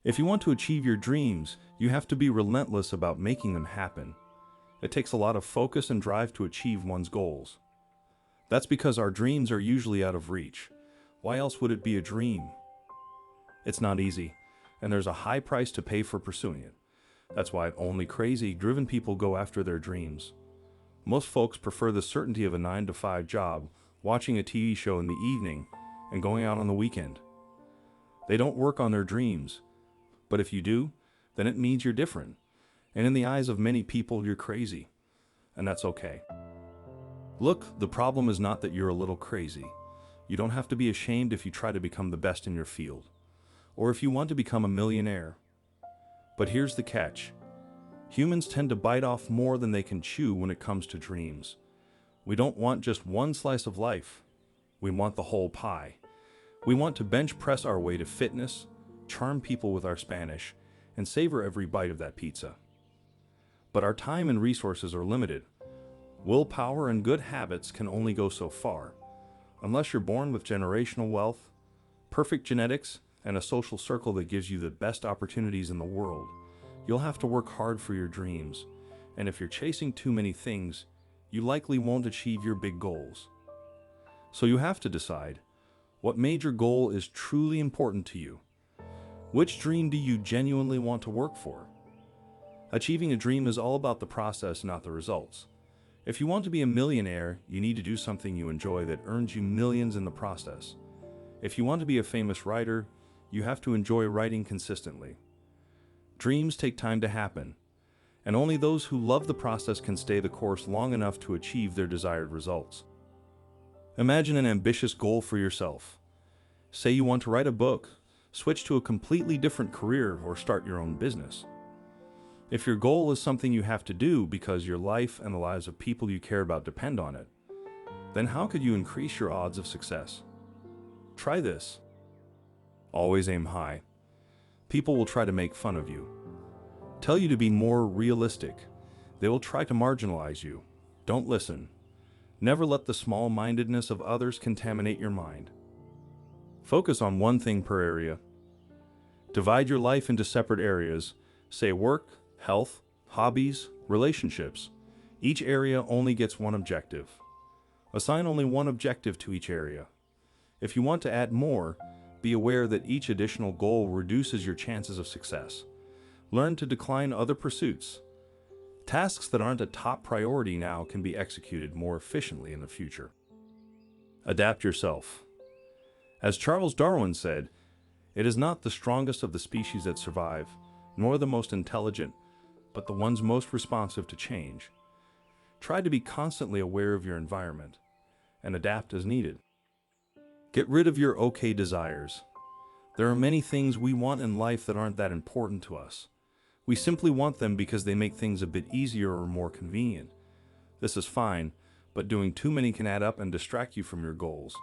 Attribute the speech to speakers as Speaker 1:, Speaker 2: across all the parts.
Speaker 1: If you want to achieve your dreams, you have to be relentless about making them happen. It takes a lot of focus and drive to achieve one's goals. That's because our dreams are usually out of reach. Why else would it be a dream? It's not easy, and there's a high price to pay for pursuing it. That's why only crazy, driven people go after their dreams. Most folks prefer the certainty of a 9-to-5 job, watching a TV show in the evening, and going out on the weekend. They don't work on their dreams. But if you do, then it means you're different. And in the eyes of many people, you're crazy. And that's okay. Look, the problem is not that you're a little crazy. You don't have to be ashamed if you try to become the best in your field, or if you want to become a millionaire. But here's the catch. Humans tend to bite off more than they can chew when it comes to dreams. We don't want just one slice of life. We want the whole pie. We want to bench press our way to fitness, charm people with our Spanish, and savor every bite of that pizza. But our time and resources are limited. Willpower and good habits can only go so far. Unless you're born with generational wealth, perfect genetics, and a social circle that gives you the best opportunities in the world, you'll have to work hard for your dreams. And if you're chasing too many things, you likely won't achieve your big goals. So you have to decide, what major goal is truly important to you? Which dream do you genuinely want to work for? Achieving a dream is all about the process, not the results. If you want to be a millionaire, you need to do something you enjoy that earns you millions in the process. If you want to be a famous writer, you have to enjoy writing consistently. Dreams take time to happen, and only those who love the process can stay the course long enough to achieve their desired results. Imagine an ambitious goal for yourself. Say you want to write a book, switch to a completely different career, or start your own business. If your goal is something you have to do because your life and the lives of people you care about depend on it, then how could you increase your odds of success? Try this. Always aim high. People will try to make fun of you. Tell you to be more realistic. They will try to marginalize you. Don't listen. Never let the small-mindedness of others contaminate your mind. Focus on one thing per area. Divide your life into separate areas. Say work, health, hobbies, relationships. Each area only gets one objective. Assign only one objective to each area. If you want to add more, be aware that each additional goal reduces your chances of success. Learn to decline other pursuits. Tasks that aren't a top priority now can be executed more efficiently in the future. Adapt yourself. As Charles Darwin said, it is not the strongest of the species that survive, nor the most intelligent, but the ones most responsive to change. Try to be constantly aware of your environment and adapt as needed. Get rid of your okay desires. There are many things we want in life that aren't that important to us. We simply want them because they make things a bit easier or more convenient. This is fine, but doing too many can add up and distract you from your goals.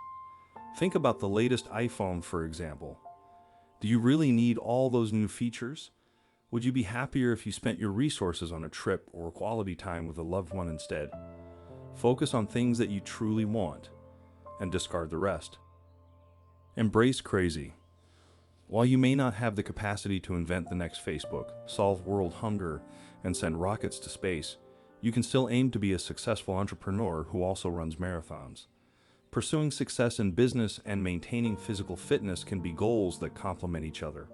Speaker 1: Think about the latest iPhone, for example. Do you really need all those new features? Would you be happier if you spent your resources on a trip or quality time with a loved one instead? Focus on things that you truly want, and discard the rest. Embrace crazy. While you may not have the capacity to invent the next Facebook, solve world hunger, and send rockets to space, you can still aim to be a successful entrepreneur who also runs marathons. Pursuing success in business and maintaining physical fitness can be goals that complement each other.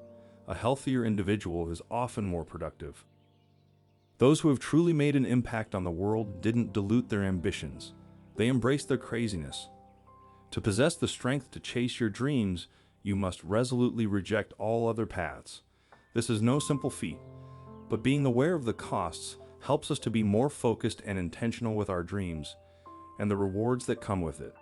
Speaker 1: A healthier individual is often more productive. Those who have truly made an impact on the world didn't dilute their ambitions. They embraced their craziness. To possess the strength to chase your dreams, you must resolutely reject all other paths. This is no simple feat, but being aware of the costs helps us to be more focused and intentional with our dreams and the rewards that come with it.